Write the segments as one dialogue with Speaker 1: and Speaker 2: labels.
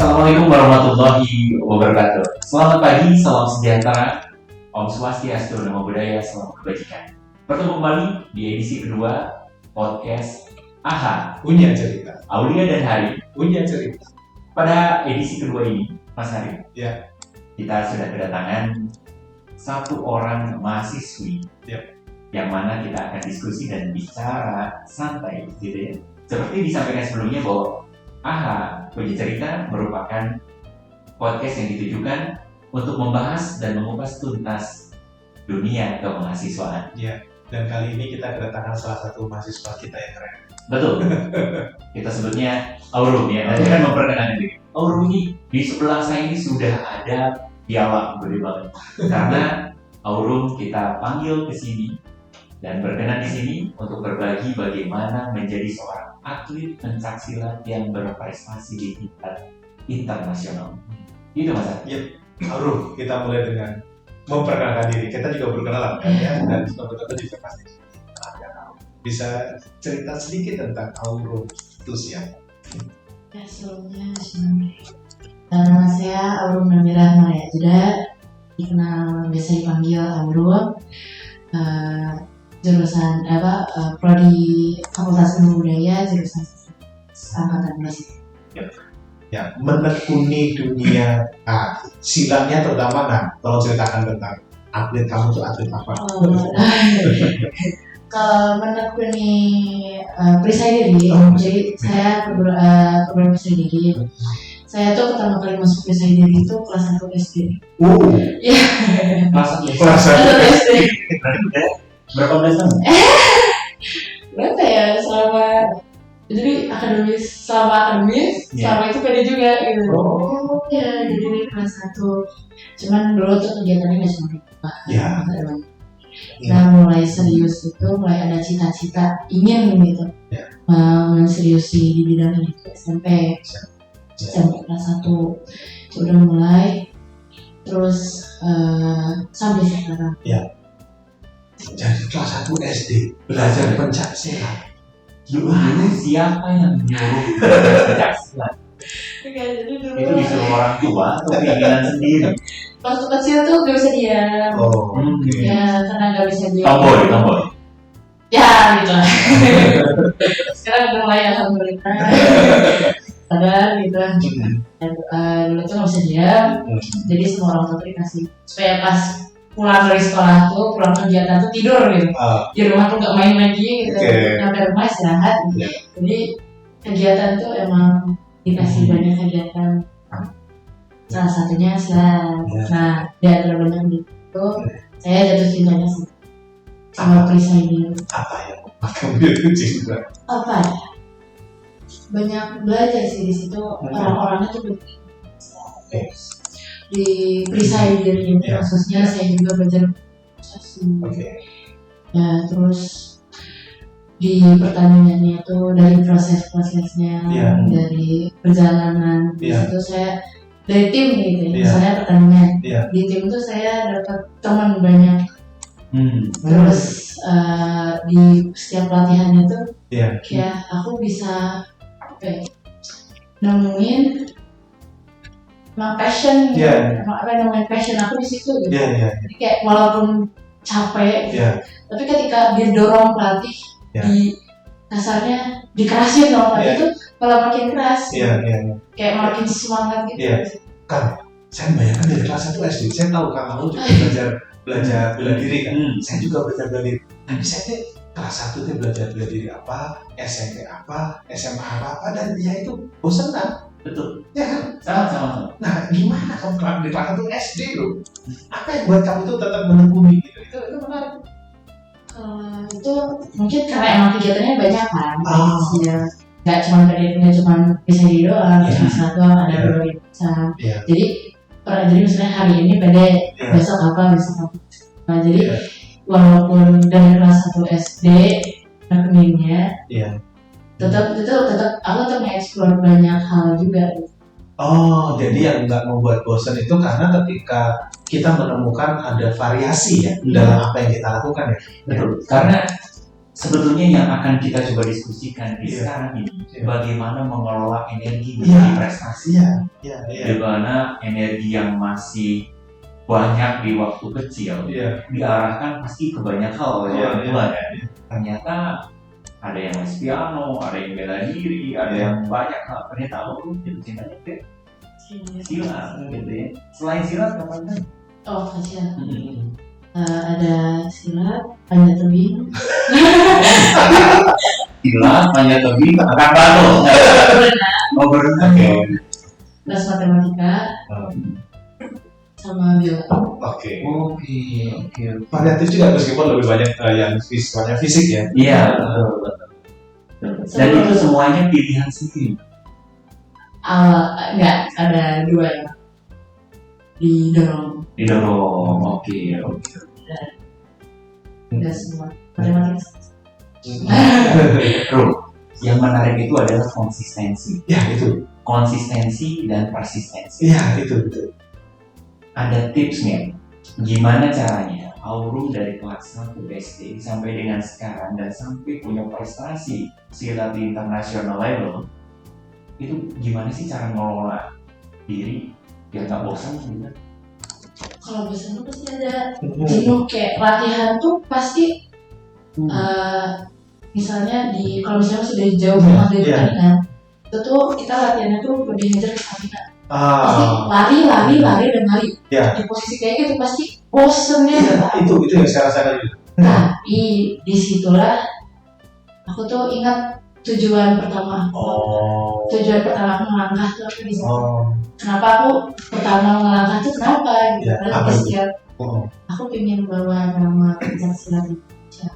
Speaker 1: Assalamualaikum warahmatullahi wabarakatuh. Selamat pagi, salam sejahtera, Om Swastiastu, Namo Buddhaya, salam kebajikan. Bertemu kembali di edisi kedua podcast AHA,
Speaker 2: Punya cerita.
Speaker 1: Aulia dan Hari.
Speaker 2: Punya cerita.
Speaker 1: Pada edisi kedua ini, Mas Hari,
Speaker 2: Ya.
Speaker 1: kita sudah kedatangan satu orang mahasiswi, yang mana kita akan diskusi dan bicara santai, gitu ya. Seperti disampaikan sebelumnya bahwa AHA, Punya Cerita merupakan podcast yang ditujukan untuk membahas dan mengupas tuntas dunia kemahasiswaan.
Speaker 2: Dan kali ini kita kedatangan salah satu mahasiswa kita yang keren.
Speaker 1: Betul. Kita sebutnya Aurum ya. Nanti kan memperkenalkan diri. Aurum ini di sebelah saya ini sudah ada piala gede banget. Karena Aurum kita panggil ke sini dan berkenan di sini untuk berbagi bagaimana menjadi seorang atlet pencaksilat yang berprestasi di tingkat internasional. Gitu Mas.
Speaker 2: Aurum, kita mulai dengan memperkenalkan diri. Kita juga berkenalan kan ya, dan teman-teman juga pasti kenal. Bisa cerita sedikit tentang Aurum itu siapa?
Speaker 3: Ya, sebelumnya nama saya Aurum Namira Maria Jeda, dikenal biasa dipanggil Aurum. Jurusan prodi Fakultas Ilmu Budaya, jurusan angkatan 12.
Speaker 2: Ya, menekuni dunia silatnya terutama. Nah, tolong ceritakan tentang atlet kamu tuh atlet apa?
Speaker 3: Kalau menekuni perisai diri, jadi saya kebetulan perisai diri. Saya tuh pertama kali masuk perisai diri itu kelas 1 SD. Iya.
Speaker 1: Kelas
Speaker 3: 1 SD.
Speaker 1: Berarti udah berapa belas tahun?
Speaker 3: Berapa ya, selama itu pede juga gitu. Ya, jadi ini kelas 1. Cuman dulu tuh kegiatannya nggak cuma itu. Nah, mulai serius itu, mulai ada cita-cita ingin gitu, menseriusi di bidang ini SMP kelas 1. Udah mulai, terus sampai sekarang.
Speaker 2: Jadi kelas 1 SD belajar pencaksilat.
Speaker 1: Gimana siapa yang nyuruh pencaksilat?
Speaker 3: Jadi dulu
Speaker 1: Itu disuruh orang tua atau keinginan sendiri?
Speaker 3: waktu kecil tuh gak bisa diam. Ya, karena gak bisa diam.
Speaker 1: Tomboy.
Speaker 3: Ya, gitu lah. Sekarang udah mulai alhamdulillah sadar gitu. Dulu tuh gak bisa diam. Jadi semua orang tua dikasih supaya pas pulang dari sekolah tuh, pulang kegiatan tuh tidur gitu. Di rumah tuh gak main lagi gitu. Sampai rumah istirahat gitu. Jadi kegiatan tuh emang dikasih banyak kegiatan. Salah satunya silat. Nah, di antara banyak itu saya jatuh cintanya sama perisai diri.
Speaker 2: Apa ya? Kamu cinta?
Speaker 3: Apa ya? Banyak belajar sih di situ. Orang-orangnya tuh di perisai diri khususnya saya juga belajar ya, terus di pertandingannya itu dari proses-prosesnya, dari perjalanan di situ saya dari tim gitu ya. Misalnya pertandingan di tim itu saya dapat teman banyak. Terus di setiap latihannya tuh ya aku bisa nemuin passion, namanya passion aku di situ gitu. Jadi kayak walaupun capek, tapi ketika didorong pelatih, di kasarnya dikerasin dong pelatih itu malah makin keras. Kayak makin semangat gitu.
Speaker 2: Kan, saya bayangkan dari kelas 1 SD, saya tahu kan kamu juga belajar bela diri kan. Saya juga belajar bela diri. Tapi saya tuh kelas 1 tuh belajar bela diri apa, SMP apa, SMA apa, dan dia itu bosan kan?
Speaker 1: Betul.
Speaker 2: Ya kan?
Speaker 1: Sama.
Speaker 2: Nah, gimana kamu di kelas 1 SD loh? Apa yang buat kamu tuh tetap menekuni gitu? Itu menarik.
Speaker 3: Itu mungkin karena emang kegiatannya banyak kan. Ya, nggak cuma bisa di doang, cuma satu ada berbagai macam. Jadi misalnya hari ini pada besok apa. Nah, jadi walaupun dari kelas 1 SD rekeningnya, tetap aku tuh mengeksplor banyak hal juga.
Speaker 2: Jadi yang nggak membuat bosan itu karena ketika kita menemukan ada variasi ya dalam apa yang kita lakukan ya.
Speaker 1: Betul. Karena sebetulnya yang akan kita coba diskusikan di
Speaker 2: Iya.
Speaker 1: sekarang ini,
Speaker 2: Iya.
Speaker 1: bagaimana mengelola energi
Speaker 2: Iya.
Speaker 1: menjadi prestasi.
Speaker 2: Iya.
Speaker 1: Di mana energi yang masih banyak di waktu kecil
Speaker 2: Iya.
Speaker 1: diarahkan pasti ke banyak hal oleh
Speaker 2: Iya,
Speaker 1: orang tua
Speaker 2: iya.
Speaker 1: kan. Ternyata ada yang les piano, ada yang bela diri, ada yang banyak hal. Ternyata aku jatuh cintanya ke silat gitu ya. Selain silat apa lagi?
Speaker 3: Oh, kasihan. Ada silat, panjat tebing,
Speaker 1: Silat, panjat tebing, angkat batu.
Speaker 3: berenang,
Speaker 1: Oh berenang.
Speaker 3: les matematika, sama biola.
Speaker 2: Oke.
Speaker 1: Oke.
Speaker 2: Variatif juga meskipun lebih banyak yang banyak fisik ya.
Speaker 1: Iya betul. Dan itu semuanya pilihan sendiri.
Speaker 3: Enggak, ada 2 yang didorong.
Speaker 1: Oke.
Speaker 3: Enggak semua matematika.
Speaker 1: Terus, yang menarik itu adalah konsistensi.
Speaker 2: Ya itu.
Speaker 1: Konsistensi dan persistensi.
Speaker 2: Iya itu betul.
Speaker 1: Ada tipsnya, gimana caranya Aurum dari kelas 1 SD sampai dengan sekarang dan sampai punya prestasi silat di international level, itu gimana sih cara ngelola diri biar nggak bosan gitu?
Speaker 3: Kalau bosan tuh pasti ada jenuh, kayak latihan tuh pasti misalnya kalau misalnya sudah jauh banget dari pertandingan, itu tuh kita latihannya tuh lebih ngejar stamina. Pasti lari dan lari.
Speaker 2: Ya.
Speaker 3: Di posisi kayak gitu pasti bosen ya.
Speaker 2: Itu yang saya rasakan juga.
Speaker 3: Tapi disitulah aku tuh ingat tujuan pertama. Tujuan pertama aku melangkah tuh aku bisa. Kenapa aku pertama melangkah tuh kenapa? Gitu.
Speaker 2: Ya,
Speaker 3: Karena
Speaker 2: apa
Speaker 3: di
Speaker 2: itu?
Speaker 3: setiap aku pengen bawa nama pencak silat Indonesia.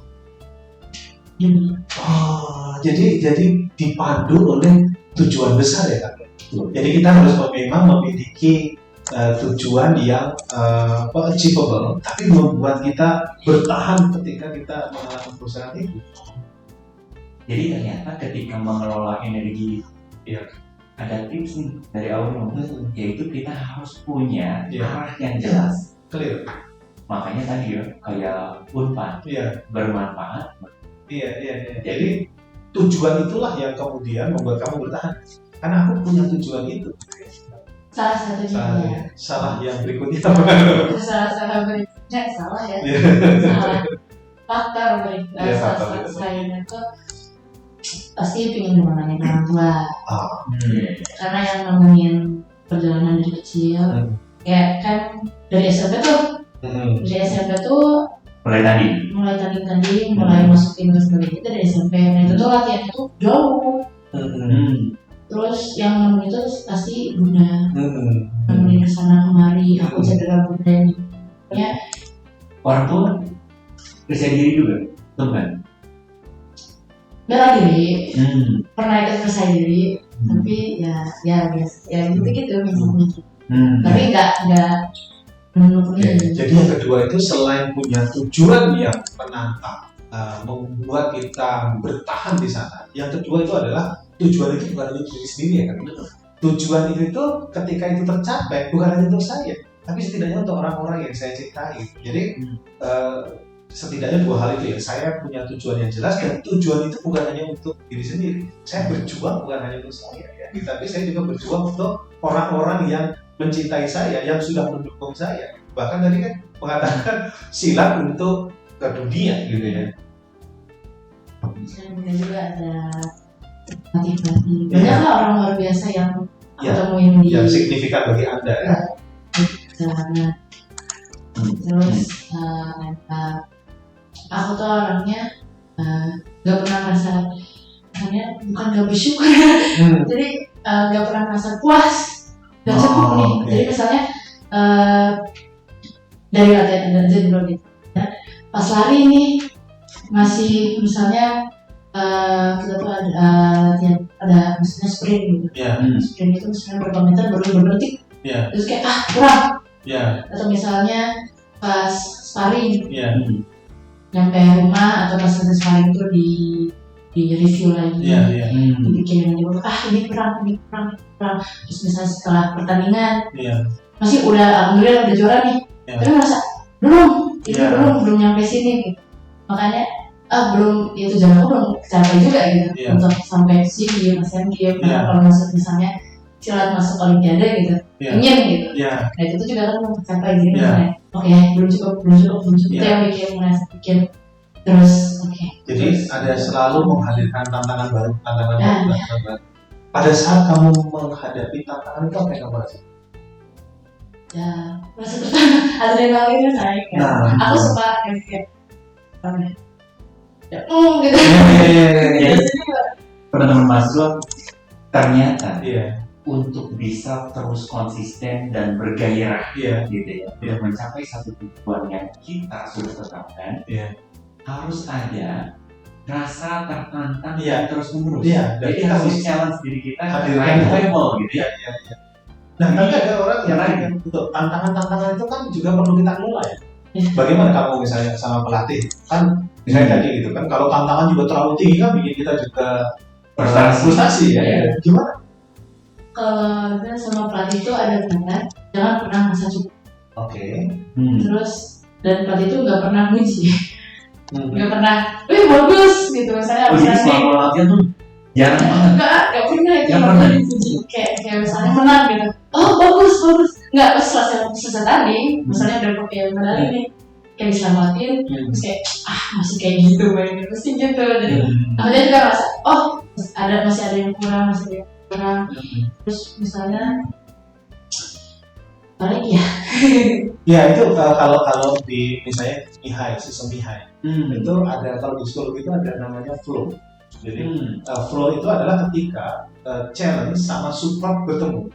Speaker 2: Jadi dipandu oleh tujuan besar ya kan. Jadi kita harus memang memiliki tujuan yang achievable, tapi membuat kita bertahan ketika kita mengalami perusahaan itu.
Speaker 1: Jadi ternyata ketika mengelola energi,
Speaker 2: Iya.
Speaker 1: ada tips nih dari Aurum, yaitu kita harus punya
Speaker 2: Iya.
Speaker 1: arah yang jelas.
Speaker 2: Clear.
Speaker 1: Makanya tadi ya, kayak Unpad
Speaker 2: Iya.
Speaker 1: bermanfaat.
Speaker 2: Iya. Jadi tujuan itulah yang kemudian membuat kamu bertahan. Karena aku punya tujuan itu.
Speaker 3: Salah satunya.
Speaker 2: Salah yang berikutnya.
Speaker 3: Salah berikutnya salah ya.
Speaker 2: Iya.
Speaker 3: Salah faktor berikutnya.
Speaker 2: Iya,
Speaker 3: Salah
Speaker 2: faktor
Speaker 3: satu selainnya tuh pasti pengen nemenin orang tua. Karena yang nemenin perjalanan dari kecil, ya kan dari SMP tuh. Dari SMP tuh
Speaker 1: Mulai tadi.
Speaker 3: mulai masukin ke sebagai itu dari SMP. Nah itu tuh latihan itu jauh. Terus yang itu pasti Bunda nemenin kesana kemari. Aku cedera Bunda ini. Ya
Speaker 1: Orang tua percaya diri juga, teman.
Speaker 3: bela diri, pernah ikut percaya diri, tapi ya biasa, ya gitu misalnya. Tapi nggak menurutnya.
Speaker 2: Jadi yang kedua itu selain punya tujuan yang menantang, membuat kita bertahan di sana. Yang kedua itu adalah tujuan itu bukan hanya diri sendiri ya kan. Tujuan itu ketika itu tercapai bukan hanya untuk saya, tapi setidaknya untuk orang-orang yang saya cintai. Jadi setidaknya 2 hal itu ya. Saya punya tujuan yang jelas dan tujuan itu bukan hanya untuk diri sendiri. Saya berjuang bukan hanya untuk saya ya, tapi saya juga berjuang untuk orang-orang yang mencintai saya, yang sudah mendukung saya. Bahkan tadi kan mengatakan silat untuk ke dunia gitu ya.
Speaker 3: Dan juga ada motivasi. Banyak lah orang luar biasa yang aku temuin di
Speaker 2: yang signifikan bagi Anda ya.
Speaker 3: sana. Terus aku tuh orangnya gak pernah merasa, bukan gak bersyukur, jadi gak pernah merasa puas dan cukup nih. Jadi misalnya dari latihan energi gitu, pas lari nih masih misalnya kita tuh ada misalnya sprint gitu. Sprint itu misalnya berapa meter baru berhenti. Terus kayak kurang. Atau misalnya pas sparring, nyampe rumah atau pas selesai sparring itu di review lagi, dibikin lagi, ini kurang. Terus misalnya setelah pertandingan, masih alhamdulillah udah juara nih, tapi merasa belum nyampe sini gitu. Makanya belum, ya tujuan aku belum tercapai juga gitu
Speaker 2: Iya.
Speaker 3: untuk sampai SEA Games, Asian Games,
Speaker 2: Iya.
Speaker 3: kalau masuk misalnya silat masuk Olimpiade gitu,
Speaker 2: Iya.
Speaker 3: ingin gitu.
Speaker 2: Iya.
Speaker 3: Nah itu tuh juga kan belum tercapai jadi
Speaker 2: Iya.
Speaker 3: misalnya, oke belum cukup itu
Speaker 2: Iya.
Speaker 3: yang bikin terus oke.
Speaker 2: Jadi ada selalu menghadirkan tantangan baru.
Speaker 3: Nah.
Speaker 2: Pada saat kamu menghadapi tantangan itu apa yang kamu rasakan?
Speaker 3: Ya masa pertama adrenalinnya naik kan.
Speaker 2: Nah,
Speaker 3: Aku suka kayak apa ya? Ya, gitu.
Speaker 2: Iya.
Speaker 1: Teman-teman mahasiswa, ternyata
Speaker 2: Iya.
Speaker 1: untuk bisa terus konsisten dan bergairah
Speaker 2: Iya.
Speaker 1: gitu ya, untuk mencapai satu tujuan yang kita sudah tetapkan,
Speaker 2: Iya.
Speaker 1: harus ada rasa tertantang
Speaker 2: Iya.
Speaker 1: yang terus menerus.
Speaker 2: Iya, dan
Speaker 1: Jadi
Speaker 2: kita
Speaker 1: harus
Speaker 2: harus
Speaker 1: challenge diri kita
Speaker 2: hadirkan
Speaker 1: naik
Speaker 2: itu.
Speaker 1: level gitu ya.
Speaker 2: Nah, tapi ada orang yang
Speaker 1: Menarik.
Speaker 2: lain untuk tantangan-tantangan itu kan juga perlu kita mulai.
Speaker 3: Iya.
Speaker 2: Bagaimana kamu misalnya sama pelatih? Kan misalnya tadi gitu kan, kalau tantangan juga terlalu tinggi kan bikin kita juga frustasi ya.
Speaker 3: Iya.
Speaker 2: Gimana?
Speaker 3: Kalau misalnya sama pelatih itu ada kata jangan pernah merasa cukup.
Speaker 2: Oke.
Speaker 3: Terus dan pelatih itu nggak pernah muji,
Speaker 2: Hmm.
Speaker 3: nggak pernah, bagus gitu misalnya
Speaker 1: Oh, jadi selama latihan tuh jarang banget.
Speaker 3: nggak pernah itu
Speaker 1: Nggak pernah.
Speaker 3: dipuji kayak misalnya menang gitu, oh bagus nggak pas selesai tanding misalnya udah pakai medali nih kayak diselamatin terus kayak masih kayak gitu mainnya mesti gitu jadi akhirnya juga merasa masih ada yang kurang terus misalnya paling ya
Speaker 2: Ya itu kalau di misalnya Mihai, sistem Mihai itu ada, kalau di psikologi itu ada namanya flow. Jadi flow itu adalah ketika challenge sama support bertemu.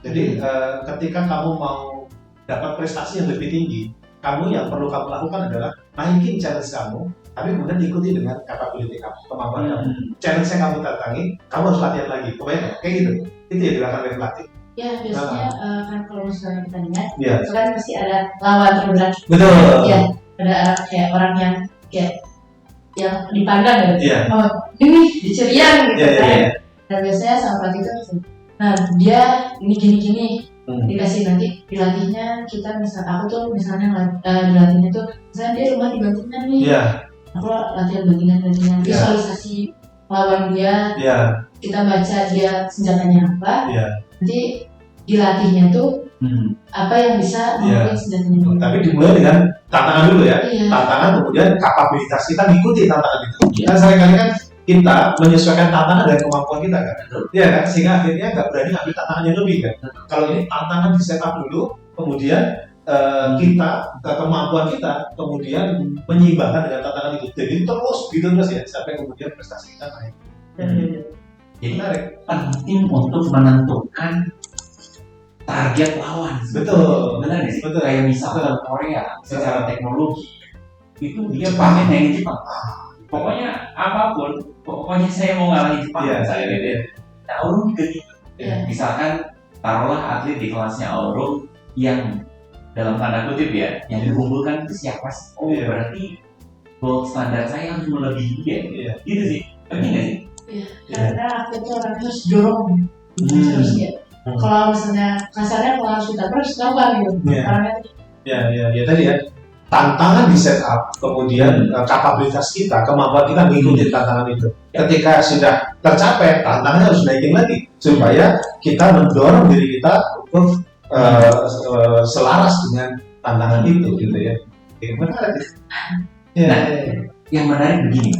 Speaker 2: Jadi ketika kamu mau dapat prestasi yang lebih tinggi, kamu yang perlu kamu lakukan adalah naikin challenge kamu, tapi kemudian ikuti dengan capability kamu, kemampuan kamu. Challenge yang kamu datangi, kamu harus latihan lagi. Kebayang nggak? Kayak gitu. Itu yang dilakukan oleh pelatih.
Speaker 3: ya biasanya kan kalau misalnya kita lihat
Speaker 2: Iya.
Speaker 3: itu kan pasti ada lawan terberat.
Speaker 2: Betul.
Speaker 3: Iya, ada kayak orang yang kayak yang dipandang gitu.
Speaker 2: Iya.
Speaker 3: Oh, ini dicerian gitu
Speaker 2: Iya,
Speaker 3: kan.
Speaker 2: iya.
Speaker 3: Dan biasanya sama pelatih itu nah dia ini gini dikasih nanti dilatihnya kita aku tuh misalnya dilatihnya tuh misalnya dia rumah dibantingnya nih.
Speaker 2: Iya.
Speaker 3: Aku latihan bantingan
Speaker 2: Iya.
Speaker 3: visualisasi lawan dia,
Speaker 2: Iya.
Speaker 3: kita baca dia senjatanya apa.
Speaker 2: Iya.
Speaker 3: Nanti dilatihnya tuh apa yang bisa
Speaker 2: Iya.
Speaker 3: mungkin senjatanya dia.
Speaker 2: Tapi dimulai dengan tantangan dulu ya.
Speaker 3: Iya.
Speaker 2: Tantangan kemudian kapabilitas kita mengikuti tantangan itu. Kan seringkali kan kita menyesuaikan tantangan dengan kemampuan kita kan. Iya kan, sehingga akhirnya nggak berani ngambil tantangan yang lebih kan. Kalau ini tantangan di setup dulu, kemudian kita kemampuan kita kemudian menyeimbangkan dengan tantangan itu. Jadi terus ya sampai kemudian prestasi kita naik.
Speaker 1: Jadi
Speaker 2: Menarik.
Speaker 1: penting untuk menentukan target lawan.
Speaker 2: Betul.
Speaker 1: Benar nggak sih?
Speaker 2: Betul.
Speaker 1: Kayak misalkan Korea secara teknologi itu dia pakai yang Jepang. Pokoknya apapun, pokoknya saya mau ngalahin Jepang.
Speaker 2: Iya.
Speaker 1: Saya gitu. Nah, Aurum juga gitu.
Speaker 3: Iya.
Speaker 1: Misalkan taruhlah atlet di kelasnya Aurum yang dalam tanda kutip ya, yang dikumpulkan itu siapa sih? Oh
Speaker 2: Iya.
Speaker 1: berarti gold standar saya harus melebihi dia.
Speaker 2: Iya.
Speaker 1: Gitu sih. Tapi nggak sih?
Speaker 3: Iya. Karena aku tuh orangnya harus dorong. Harus ya. Kalau misalnya kasarnya kalau harus kita harus gampang gitu.
Speaker 2: Iya.
Speaker 3: Karena
Speaker 2: Ya tadi ya. Tantangan di setup, kemudian kapabilitas kita, kemampuan kita mengikuti tantangan itu. Ketika sudah tercapai, tantangannya harus naikin lagi supaya kita mendorong diri kita untuk selaras dengan tantangan itu, gitu ya. Menarik. Ya.
Speaker 1: Nah, yang menarik begini,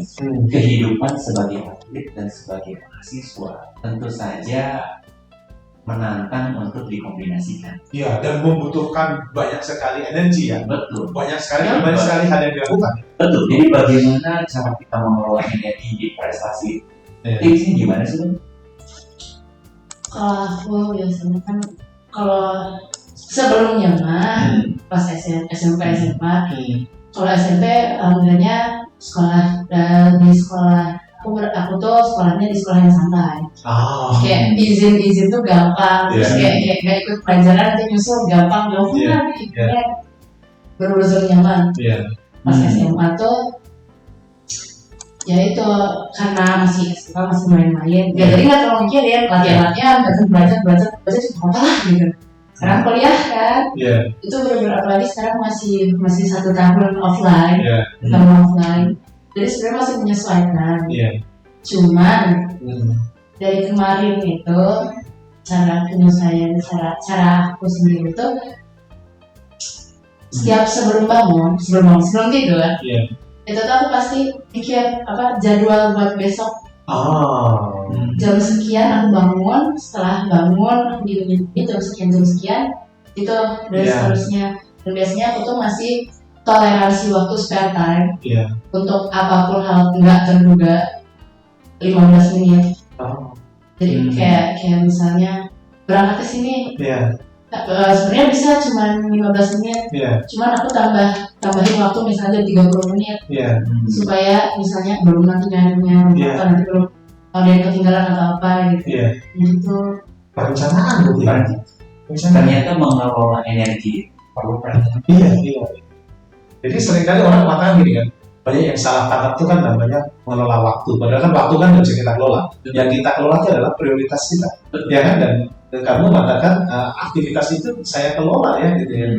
Speaker 1: kehidupan sebagai atlet dan sebagai mahasiswa tentu saja menantang untuk dikombinasikan.
Speaker 2: Ya, dan membutuhkan banyak sekali energi ya.
Speaker 1: Betul.
Speaker 2: Banyak sekali hal yang dilakukan.
Speaker 1: Betul. Jadi bagaimana cara kita mengelola energi di prestasi?
Speaker 2: Ya.
Speaker 1: Tipsnya gimana sih, Bang?
Speaker 3: kalau aku biasanya kan kalau sebelumnya mah pas SMP SMA. Kalau SMP alhamdulillnya sekolah di sekolah aku tuh sekolahnya di sekolah yang santai. Kayak izin tuh gampang, terus kayak nggak ikut pelajaran nanti nyusul gampang, bener-bener nyaman. Pas SMA tuh ya itu karena masih SMA masih main-main, jadi nggak terlalu mikirin latihan, belajar cuma apa lah gitu. Sekarang kuliah kan, itu bener-bener apalagi sekarang masih 1 tahun offline, Jadi sebenarnya masih menyesuaikan.
Speaker 2: Iya.
Speaker 3: Cuman dari kemarin itu cara penyelesaian cara aku sendiri itu setiap sebelum tidur
Speaker 2: Iya.
Speaker 3: itu tuh aku pasti mikir jadwal buat besok. Jam sekian aku bangun, setelah bangun aku diuji jam sekian itu dan seterusnya. Dan biasanya aku tuh masih toleransi waktu spare time untuk apapun hal nggak terduga 15 menit. Jadi kayak misalnya berangkat ke sini, sebenarnya bisa cuma 15 menit, cuman aku tambahin waktu misalnya 30 menit, supaya misalnya belum nanti nyarinya, atau nanti belum ada yang ketinggalan atau apa gitu. Gitu.
Speaker 2: Perencanaan berarti.
Speaker 1: Ternyata mengelola energi perlu perencanaan.
Speaker 2: Iya. Jadi seringkali orang mengatakan gini kan, banyak yang salah tangkap itu kan namanya mengelola waktu. Padahal kan waktu kan nggak bisa kita kelola. Yang kita kelola itu adalah prioritas kita, ya kan? Dan kamu mengatakan aktivitas itu saya kelola ya, gitu ya.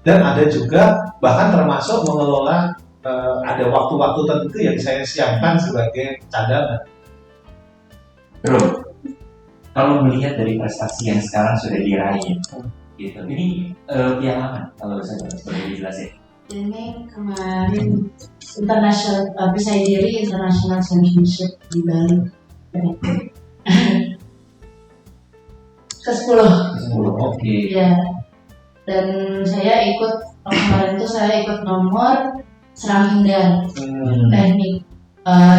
Speaker 2: Dan ada juga bahkan termasuk mengelola ada waktu-waktu tertentu yang saya siapkan sebagai cadangan.
Speaker 1: Bro, kalau melihat dari prestasi yang sekarang sudah diraih, gitu. Ini piala apa? Kalau saya boleh dijelasin.
Speaker 3: Ini kemarin Persai Diri International Championship di Bali. Ke-10.
Speaker 1: Oke.
Speaker 3: Ya. Dan saya ikut kemarin itu nomor serang hindar teknik.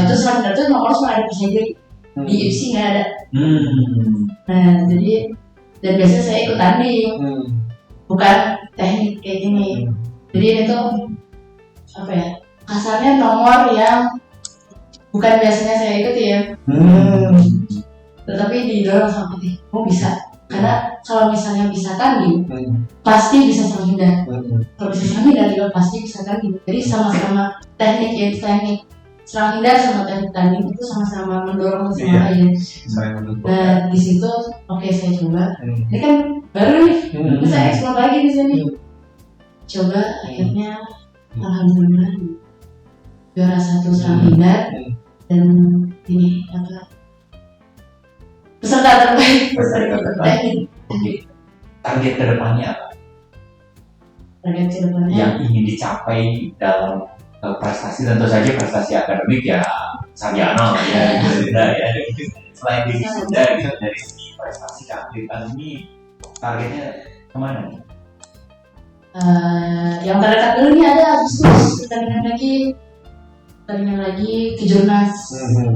Speaker 3: Itu serang hindar itu nomor cuma ada Persai Diri. Di IPSI nggak ada. Nah, jadi dan biasanya saya ikut tanding, bukan teknik kayak gini. Jadi ini tuh kasarnya nomor yang bukan biasanya saya ikuti ya. Tetapi didorong sama pelatih, bisa. Karena kalau misalnya bisa tanding, pasti bisa serang hindar. Kalau bisa serang hindar juga pasti bisa tanding. Jadi sama-sama teknik serang hindar sama teknik tanding itu sama-sama mendorong sama lain. Nah di situ saya coba. Ini kan baru nih, bisa eksplor lagi di sini. Coba akhirnya alhamdulillah juara 1 serang hindar dan ini peserta terbaik teknik.
Speaker 1: Target kedepannya apa?
Speaker 3: Target kedepannya
Speaker 1: yang ingin dicapai dalam prestasi, tentu saja prestasi akademik ya sarjana lah ya, selain diri sudah dari segi prestasi keatletan ini targetnya kemana nih?
Speaker 3: Yang terdekat dulu nih ada Agustus pertandingan lagi kejurnas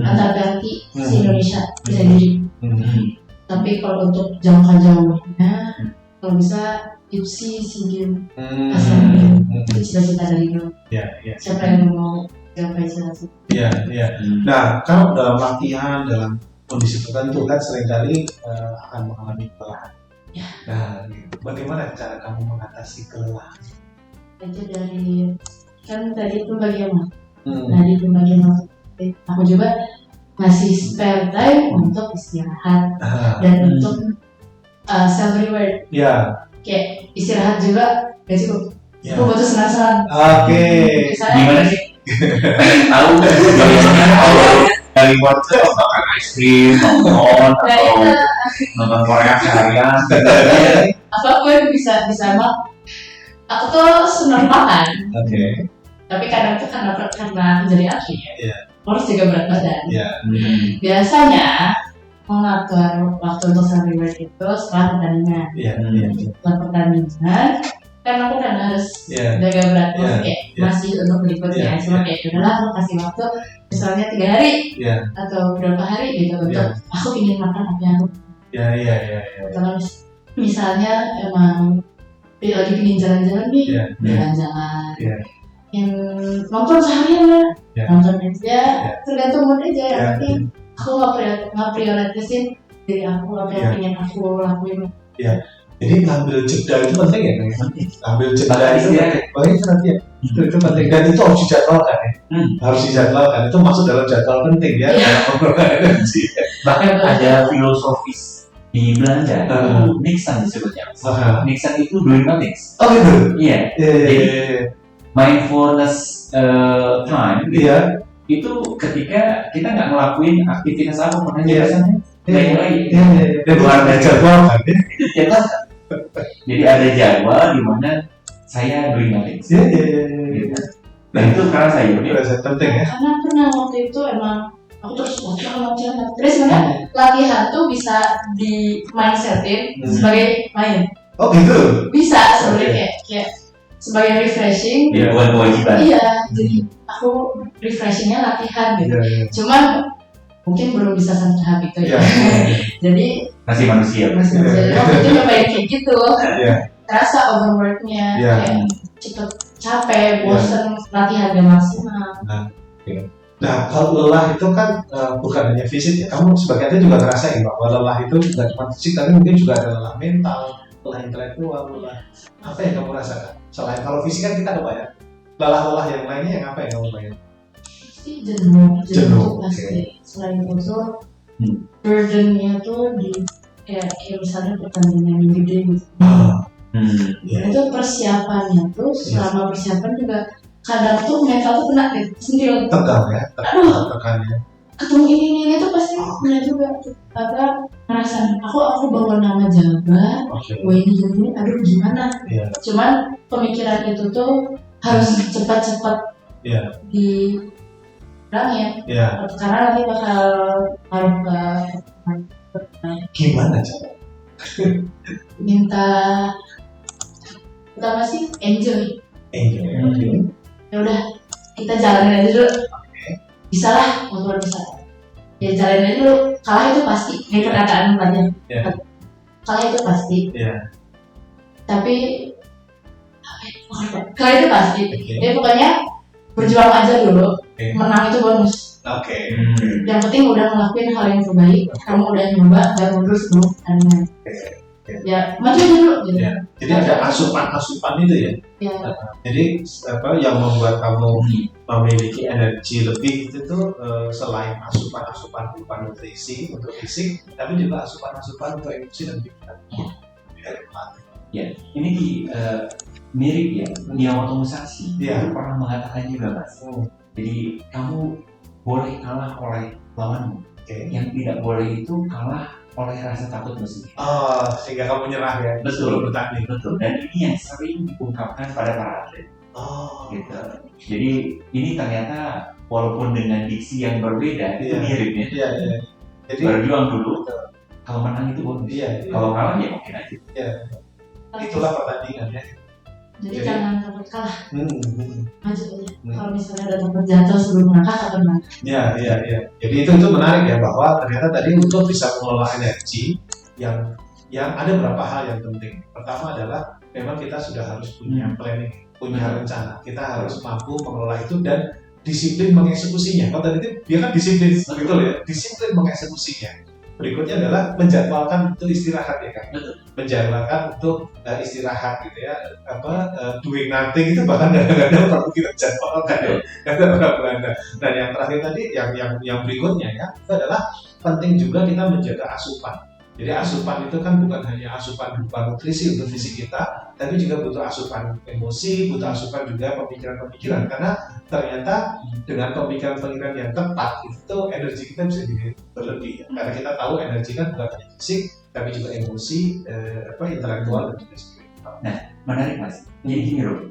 Speaker 3: antar ganti Indonesia bisa diri. Tapi kalau untuk jangka jauhnya kalau bisa IPSI SEA Games ASEAN itu cita-cita dari dulu. Siapa yang mau gapai cita-cita?
Speaker 2: Nah, kalau dalam latihan dalam kondisi tertentu kan seringkali akan mengalami kelelahan. Nah, bagaimana cara kamu mengatasi kelelahan?
Speaker 3: Itu dari kan tadi pembagian waktu. Aku juga masih spare time untuk istirahat dan untuk self reward. Kayak istirahat juga gak cukup. Aku butuh senang-senang.
Speaker 1: Gimana sih? Tahu dari WhatsApp makan es krim, nonton Korea seharian.
Speaker 3: Apapun bisa aku tuh senang makan. Tapi kadang tuh karena menjadi atlet harus jaga berat badan. Biasanya mengatur waktu untuk self reward itu setelah pertandingan. Setelah pertandingan kan aku kan harus jaga berat badan masih untuk berikutnya. Cuma udahlah aku kasih waktu misalnya 3 hari atau berapa hari gitu untuk aku ingin makan apa yang aku. Kalau misalnya emang lagi ingin jalan-jalan nih, jalan-jalan. Yang nonton seharian lah, nonton aja, tergantung mood aja. Yang penting aku nggak prioritasin diri aku apa yang ingin aku lakuin.
Speaker 2: Jadi ngambil jeda itu penting ya, ngambil jeda itu penting. Itu penting dan itu harus dijadwalkan harus dijadwalkan. Itu masuk dalam jadwal penting ya.
Speaker 1: Bahkan ada filosofis di Belanda, Nixon disebutnya. Nixon itu doing nothing.
Speaker 2: Oh gitu?
Speaker 1: Iya. Jadi mindfulness time gitu,
Speaker 2: Iya.
Speaker 1: itu ketika kita nggak ngelakuin aktivitas apapun aja
Speaker 2: Iya.
Speaker 1: rasanya lagi
Speaker 2: Iya. Dan luar biasa jadwal kan ya.
Speaker 1: itu jadwal. Jadi ada jadwal di mana saya doing nothing.
Speaker 2: Iya.
Speaker 1: Gitu. Dan itu karena saya
Speaker 2: Itu rasa penting ya.
Speaker 3: Karena pernah waktu itu emang aku terus latihan. Terus sebenarnya latihan tuh bisa di mindsetin sebagai main.
Speaker 2: Oh gitu.
Speaker 3: Bisa sebenarnya kayak sebagai refreshing.
Speaker 1: jadi bukan kewajiban.
Speaker 3: Iya, jadi aku refreshingnya latihan gitu.
Speaker 2: Iya.
Speaker 3: Cuman mungkin belum bisa sampai tahap itu ya.
Speaker 2: Iya.
Speaker 3: Jadi
Speaker 1: Masih manusia.
Speaker 3: masih jadi waktu itu nyobain kayak gitu.
Speaker 2: Iya.
Speaker 3: Terasa overworknya,
Speaker 2: Iya.
Speaker 3: kayak cepet capek, bosen, latihan gak maksimal.
Speaker 2: Nah, kalau lelah itu kan bukan hanya fisik ya. Kamu sebagai atlet juga ngerasain bahwa lelah itu bukan cuma fisik, tapi mungkin juga ada lelah mental, lelah intelektual, lelah apa yang kamu rasakan? Selain kalau fisik kan kita ada ya. Lelah-lelah yang lainnya yang apa yang kamu bayangin?
Speaker 3: Pasti jenuh
Speaker 2: Jenuh,
Speaker 3: pasti. Selain itu burdennya tuh di kayak misalnya pertandingan yang gede gitu.
Speaker 2: Iya.
Speaker 3: Itu persiapannya tuh selama persiapan juga kadang tuh mental tuh kena gitu sendiri.
Speaker 2: Tegang ya, tekannya.
Speaker 3: Ketemu ini tuh pasti kena juga tuh. Apa ngerasa aku bawa nama jabat,
Speaker 2: Oke.
Speaker 3: wah ini aduh gimana?
Speaker 2: Iya.
Speaker 3: Cuman pemikiran itu tuh harus cepat-cepat
Speaker 2: Iya.
Speaker 3: dikurangin.
Speaker 2: Iya.
Speaker 3: Karena nanti bakal ngaruh ke
Speaker 2: Gimana cara?
Speaker 3: minta pertama sih enjoy.
Speaker 2: Oke.
Speaker 3: Ya udah kita jalanin aja dulu. Bisa lah, motor bisa. Ya jalanin aja dulu. Kalah itu pasti. Ini perkataan banyak.
Speaker 2: Iya.
Speaker 3: Kalah itu pasti.
Speaker 2: Iya.
Speaker 3: Tapi kalah itu pasti.
Speaker 2: Oke.
Speaker 3: Jadi pokoknya berjuang aja dulu.
Speaker 2: Oke.
Speaker 3: Menang itu bonus.
Speaker 2: Oke.
Speaker 3: Yang penting udah ngelakuin hal yang terbaik. Kamu udah nyoba dan mundur sebelum pertandingan. Ya maju aja dulu. Gitu.
Speaker 2: Iya. Jadi ada asupan itu ya.
Speaker 3: Ya.
Speaker 2: Jadi apa yang membuat kamu memiliki energi lebih itu tuh selain asupan berupa nutrisi untuk fisik, tapi juga asupan untuk emosi dan pikiran.
Speaker 1: Ini mirip ya, Miyamoto Musashi
Speaker 2: Iya.
Speaker 1: itu pernah mengatakan juga mas. Jadi kamu boleh kalah oleh lawanmu,
Speaker 2: Oke.
Speaker 1: yang tidak boleh itu kalah oleh rasa takutmu sendiri.
Speaker 2: Oh, sehingga kamu nyerah ya.
Speaker 1: Betul.
Speaker 2: Bertanding.
Speaker 1: Betul. Dan ini yang sering diungkapkan pada para atlet.
Speaker 2: Oh.
Speaker 1: Gitu. Jadi ini ternyata walaupun dengan diksi yang berbeda itu
Speaker 2: Iya.
Speaker 1: mirip ya.
Speaker 2: Iya. Jadi
Speaker 1: Berjuang dulu. Kalau menang itu bonus.
Speaker 2: Iya.
Speaker 1: Kalau kalah ya mungkin aja.
Speaker 2: itulah pertandingan ya.
Speaker 3: Jadi
Speaker 2: Jadi-
Speaker 3: jangan takut kalah, maju aja.
Speaker 2: Hmm.
Speaker 3: Kalau misalnya ada tempat jatuh sebelum melangkah akan melangkah.
Speaker 2: Iya. Jadi itu menarik ya bahwa ternyata tadi untuk bisa mengelola energi yang ada beberapa hal yang penting. Pertama adalah memang kita sudah harus punya planning, punya rencana. Kita harus mampu mengelola itu dan disiplin mengeksekusinya. Kalau tadi itu dia kan disiplin, betul ya, disiplin mengeksekusinya. Berikutnya adalah menjadwalkan untuk istirahat ya kan, menjadwalkan untuk istirahat gitu ya, doing nothing itu bahkan kadang-kadang perlu kita jadwalkan ya, kata orang Belanda. Dan yang terakhir tadi, yang berikutnya ya, itu adalah penting juga kita menjaga asupan. Jadi asupan itu kan bukan hanya asupan berupa nutrisi untuk fisik kita, tapi juga butuh asupan emosi, butuh asupan juga pemikiran-pemikiran. Karena ternyata dengan pemikiran-pemikiran yang tepat itu energi kita bisa berlebih. Ya. Karena kita tahu energi kan bukan hanya fisik, tapi juga emosi, intelektual dan juga spiritual.
Speaker 1: Menarik mas. Jadi gini loh,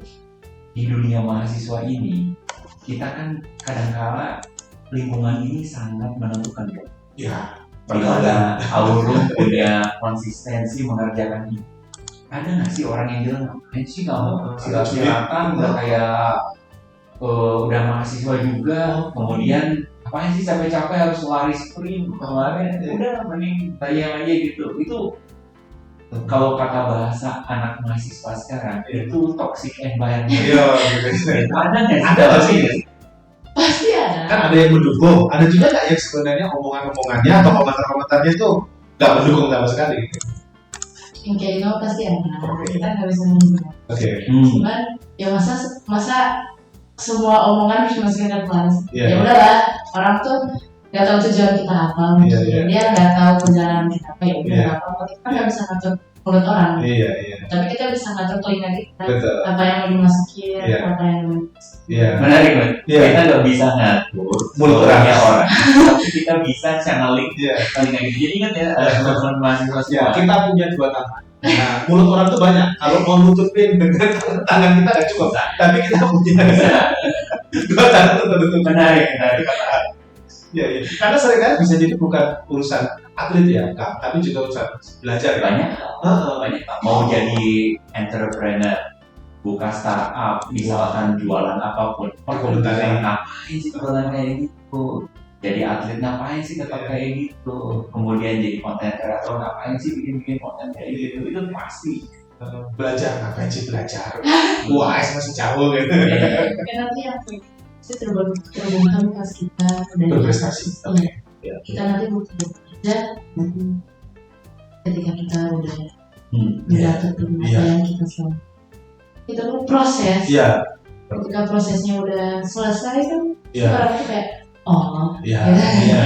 Speaker 1: di dunia mahasiswa ini kita kan kadang-kala lingkungan ini sangat menentukan ya.
Speaker 2: Ya,
Speaker 1: Di mana Aurum punya konsistensi mengerjakan ini. Ada nggak sih orang yang bilang ngapain sih kamu silat-silatan udah kayak udah mahasiswa juga, kemudian apaan sih capek-capek harus lari sprint kemarin, udah mending tayang aja gitu. Itu kalau kata bahasa anak mahasiswa sekarang itu toxic environment.
Speaker 2: iya,
Speaker 1: Ada nggak sih?
Speaker 2: Ada sih.
Speaker 3: Pasti ada.
Speaker 2: Kan ada yang mendukung, ada juga nggak yang sebenarnya omongan-omongannya atau komentar-komentarnya itu nggak mendukung sama sekali.
Speaker 3: Yang kayak gitu pasti ada.
Speaker 2: Oke.
Speaker 3: Kita nggak bisa menghindar.
Speaker 2: Oke.
Speaker 3: Cuman ya masa semua omongan harus dimasukin ke kelas.
Speaker 2: Iya.
Speaker 3: Ya udahlah, orang tuh nggak tahu tujuan kita apa,
Speaker 2: Iya, iya.
Speaker 3: dia nggak tahu perjalanan kita apa, ya udah
Speaker 2: Iya.
Speaker 3: nggak apa-apa. Kita kan nggak bisa ngatur mulut orang.
Speaker 2: Iya.
Speaker 3: Tapi kita bisa ngatur telinga kita.
Speaker 2: Betul.
Speaker 3: Apa yang dimasukin,
Speaker 2: Iya.
Speaker 3: apa yang
Speaker 2: Iya.
Speaker 1: Menarik kan?
Speaker 2: Iya.
Speaker 1: Kita nggak bisa ngatur
Speaker 2: Mulut
Speaker 1: mulutnya orang, tapi kita bisa channeling
Speaker 2: Iya.
Speaker 1: telinga gitu. Jadi ingat ya, teman-teman mahasiswa
Speaker 2: Ya,
Speaker 1: semua.
Speaker 2: kita punya dua tangan. Nah, mulut orang tuh banyak. Kalau mau nutupin dengan tangan kita nggak cukup. Tapi kita punya dua tangan untuk
Speaker 1: Menarik.
Speaker 2: Ya. Karena seringkali bisa jadi bukan urusan atlet ya, Kak, tapi juga urusan belajar.
Speaker 1: Banyak,
Speaker 2: Heeh.
Speaker 1: banyak. Mau jadi entrepreneur, buka startup, misalkan jualan apapun.
Speaker 2: Perkomentarnya.
Speaker 1: Ngapain sih jualan kayak gitu? Jadi atlet ngapain sih tetap kayak gitu? Kemudian jadi konten kreator ngapain sih bikin konten kayak gitu? Itu pasti.
Speaker 2: Belajar, ngapain sih belajar? Wah, masih jauh gitu.
Speaker 3: Mungkin nanti apa ya? Itu terhubungkan pas kita udah
Speaker 2: Berprestasi.
Speaker 3: Iya. Kita nanti mau kerja nanti ketika kita udah
Speaker 2: Iya.
Speaker 3: ketemu
Speaker 2: Iya.
Speaker 3: apa yang kita selama itu tuh proses.
Speaker 2: Iya.
Speaker 3: Ketika prosesnya udah selesai kan
Speaker 2: Iya.
Speaker 3: orang itu kayak oh
Speaker 2: Iya.
Speaker 3: Iya.
Speaker 2: Iya.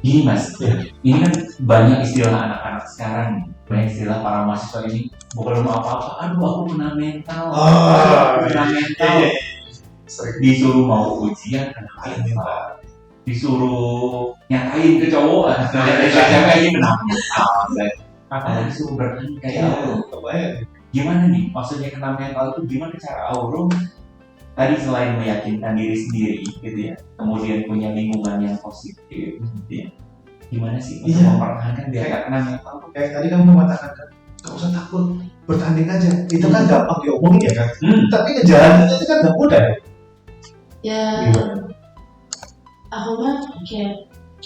Speaker 1: Gini mas,
Speaker 2: Iya.
Speaker 1: ini kan banyak istilah anak-anak sekarang nih. Banyak istilah para mahasiswa ini bukan mau apa-apa, aduh aku kena mental,
Speaker 2: Oh,
Speaker 1: kena mental.
Speaker 2: Iya. Sering.
Speaker 1: Disuruh mau ujian kena mental, disuruh nyatain ke cowok, nyatain ke cewek aja kena mental. Apalagi disuruh bertanya kayak Aurum.
Speaker 2: Kebayang.
Speaker 1: Gimana nih maksudnya kena mental itu gimana cara Aurum tadi selain meyakinkan diri sendiri gitu ya, kemudian punya lingkungan yang positif gitu ya, gimana sih untuk
Speaker 2: Iya.
Speaker 1: mempertahankan biar gak kena mental?
Speaker 2: Kayak tadi kamu mengatakan kan, gak usah takut, bertanding aja. Itu kan gampang diomongin ya kan. Tapi ngejalaninnya itu kan gak mudah.
Speaker 3: ya
Speaker 2: Gimana?
Speaker 3: aku mah kayak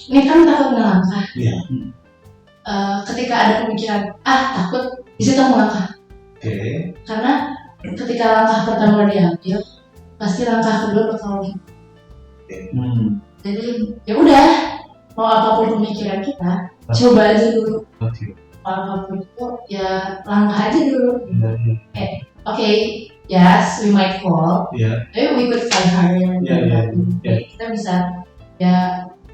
Speaker 3: ini kan takut melangkah.
Speaker 2: Iya.
Speaker 3: Ketika ada pemikiran takut di situ aku melangkah
Speaker 2: Oke.
Speaker 3: karena ketika langkah pertama diambil pasti langkah kedua bakal jadi ya udah mau apapun pemikiran kita coba aja dulu
Speaker 2: Oke.
Speaker 3: apapun itu ya langkah aja dulu oke yes we might fall
Speaker 2: Iya.
Speaker 3: tapi we could fight harder
Speaker 2: Iya, iya, iya.
Speaker 3: kita bisa ya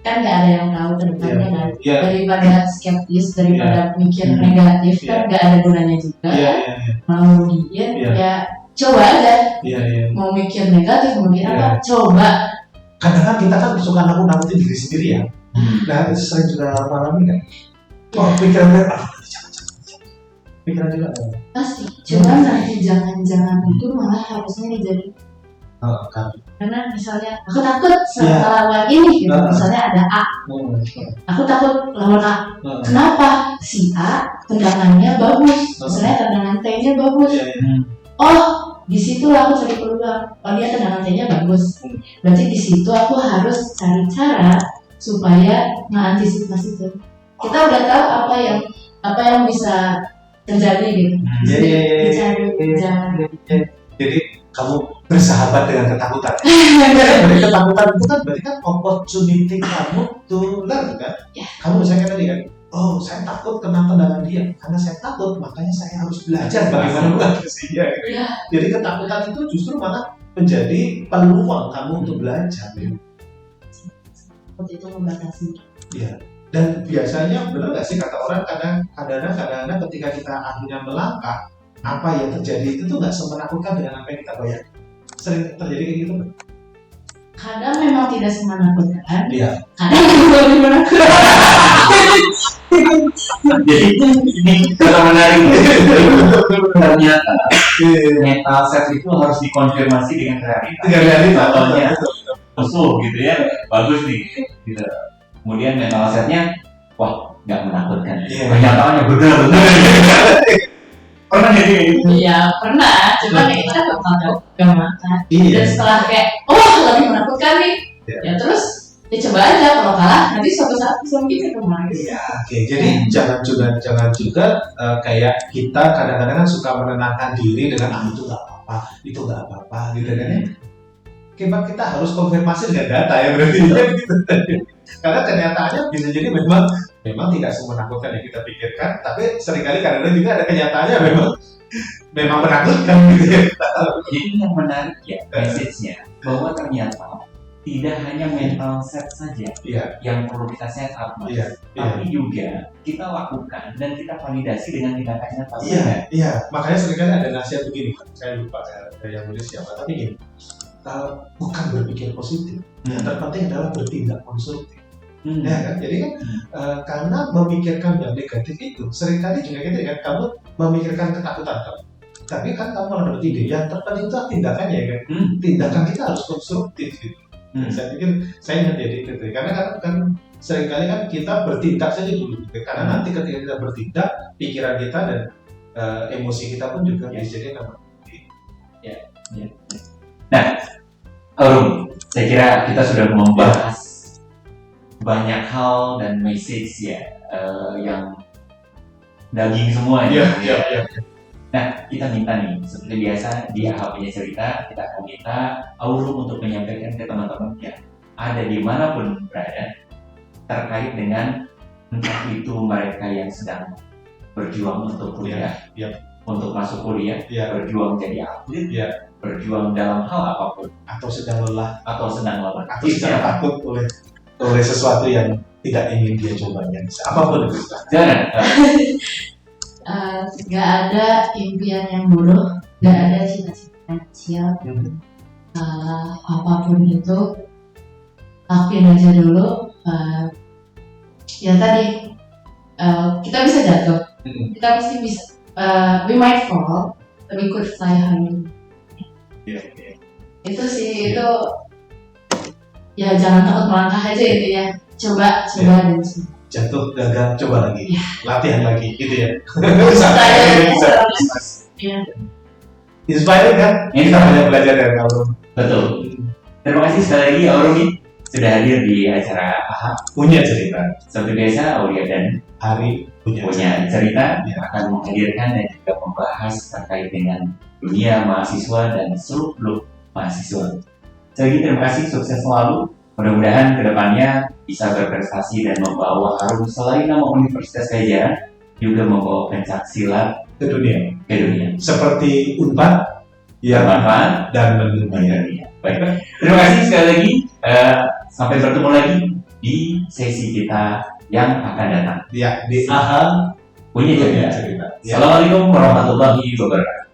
Speaker 3: kan nggak ada yang tahu ke depannya kan
Speaker 2: Iya.
Speaker 3: daripada skeptis daripada mikir negatif kan nggak ada gunanya juga
Speaker 2: Iya.
Speaker 3: mau diin
Speaker 2: Iya.
Speaker 3: ya coba aja
Speaker 2: Iya.
Speaker 3: mau mikir negatif mau mikir
Speaker 2: Iya.
Speaker 3: apa coba
Speaker 2: Kadang kan kita kan suka nakut-nakutin diri sendiri ya. Nah, itu sering juga alami kan. Oh, pikiran pikiran juga.
Speaker 3: pasti cuman nanti jangan itu malah harusnya jadi
Speaker 2: Kan.
Speaker 3: karena misalnya aku takut sama lawan ini gitu misalnya ada A aku takut lawan A kenapa si A tendangannya bagus misalnya tendangan T-nya bagus oh di situ aku cari peluang oh dia tendangan T-nya bagus berarti di situ aku harus cari cara supaya mengantisipasi itu kita udah tahu apa yang bisa terjadi gitu dicari jangan
Speaker 2: Jadi kamu bersahabat dengan ketakutan. Dari ketakutan itu kan berarti kan opportunity kamu to learn kan?
Speaker 3: Ya.
Speaker 2: Kamu misalnya tadi kan, oh saya takut kena tendangan dia, karena saya takut makanya saya harus belajar bagaimana mengatasi dia. Gitu.
Speaker 3: Ya.
Speaker 2: Jadi ketakutan itu justru malah menjadi peluang kamu untuk belajar. Ya.
Speaker 3: waktu itu membatasi
Speaker 2: Dan biasanya benar nggak sih kata orang kadang-kadang ketika kita akhirnya melangkah, apa yang terjadi itu tuh nggak semenakutkan dengan apa yang kita bayangkan. Sering terjadi kayak gitu kan?
Speaker 3: kadang memang tidak semenakutkan
Speaker 2: Iya.
Speaker 3: kadang juga lebih menakutkan
Speaker 1: Jadi ini kata menarik. Ternyata mental set itu harus dikonfirmasi dengan realitas.
Speaker 2: Dengan realitas.
Speaker 1: Contohnya musuh gitu ya, bagus nih. Gitu. Kemudian mental setnya, wah nggak menakutkan.
Speaker 2: Iya.
Speaker 1: Kenyataannya benar-benar. Pernah jadi kayak gitu?
Speaker 3: iya pernah cuma kayak kita gak makan
Speaker 2: Iya.
Speaker 3: dan setelah kayak lebih menakutkan nih
Speaker 2: Iya.
Speaker 3: ya terus ya coba aja kalau kalah nanti suatu saat bisa kita kemarin
Speaker 2: Iya. Oke. Jadi jangan juga kayak kita kadang-kadang kan suka menenangkan diri dengan itu nggak apa-apa, itu nggak apa-apa, gitu kan ya. Kita harus konfirmasi dengan data ya berarti ya gitu. Karena kenyataannya bisa jadi memang tidak semenakutkan yang kita pikirkan, tapi seringkali kadang-kadang juga ada kenyataannya memang menakutkan gitu ya.
Speaker 1: Jadi yang menarik ya message-nya bahwa ternyata tidak hanya mental set saja
Speaker 2: Iya.
Speaker 1: yang perlu kita set up, Mas.
Speaker 2: Iya.
Speaker 1: Tapi juga kita lakukan dan kita validasi dengan tindakannya Pak.
Speaker 2: Iya. Makanya seringkali ada nasihat begini, saya lupa yang nulis siapa, tapi gini, bukan berpikir positif, yang terpenting adalah bertindak konstruktif. Ya kan? Jadi kan karena memikirkan yang negatif itu seringkali juga gitu kan, kamu memikirkan ketakutan kamu. Tapi kan kamu malah dapat ide. Yang terpenting itu tindakannya ya kan. Tindakan kita harus konstruktif gitu. Saya pikir saya ingat jadi gitu. Karena kan seringkali kan kita bertindak saja dulu gitu. Karena nanti ketika kita bertindak, pikiran kita dan emosi kita pun juga bisa jadi akan berhenti.
Speaker 1: Nah, saya kira kita sudah membahas banyak hal dan message ya yang daging semua ya. Nah, kita minta nih, seperti biasa di AHA Punya Cerita, kita akan minta Aurum untuk menyampaikan ke teman-teman yang ada dimanapun berada terkait dengan entah itu mereka yang sedang berjuang untuk kuliah, untuk masuk kuliah, berjuang jadi atlet, berjuang dalam hal apapun,
Speaker 2: atau sedang lelah,
Speaker 1: atau sedang
Speaker 2: takut oleh sesuatu yang tidak ingin dia coba, yang apapun itu.
Speaker 1: Jangan.
Speaker 3: Gak ada impian yang buruk, gak ada cita-cita yang siap. Apapun itu, lakuin aja dulu. Ya tadi, kita bisa jatuh, kita pasti bisa. We might fall, but we could fly high. Itu sih, itu ya jangan takut melangkah aja intinya. Coba dan semua.
Speaker 2: Jatuh, gagal, coba lagi, latihan lagi, gitu ya. Inspiring kan? Kita banyak belajar dari Aurum.
Speaker 1: Betul. Terima kasih sekali lagi Aurum sudah hadir di acara AHA
Speaker 2: Punya Cerita.
Speaker 1: Seperti biasa, Aulia dan
Speaker 2: Hari punya
Speaker 1: cerita akan menghadirkan dan juga membahas terkait dengan dunia mahasiswa dan seluk-beluk mahasiswa. Sekali lagi terima kasih, sukses selalu. Mudah-mudahan kedepannya bisa berprestasi dan membawa harum selain nama Universitas Pajajaran, juga membawa pencak silat
Speaker 2: ke dunia. Seperti Unpad yang
Speaker 1: bermanfaat
Speaker 2: dan mendunia.
Speaker 1: Baik. Terima kasih sekali lagi. Sampai bertemu lagi di sesi kita yang akan datang.
Speaker 2: Ya, di AHA
Speaker 1: Punya Cerita. Assalamualaikum warahmatullahi wabarakatuh.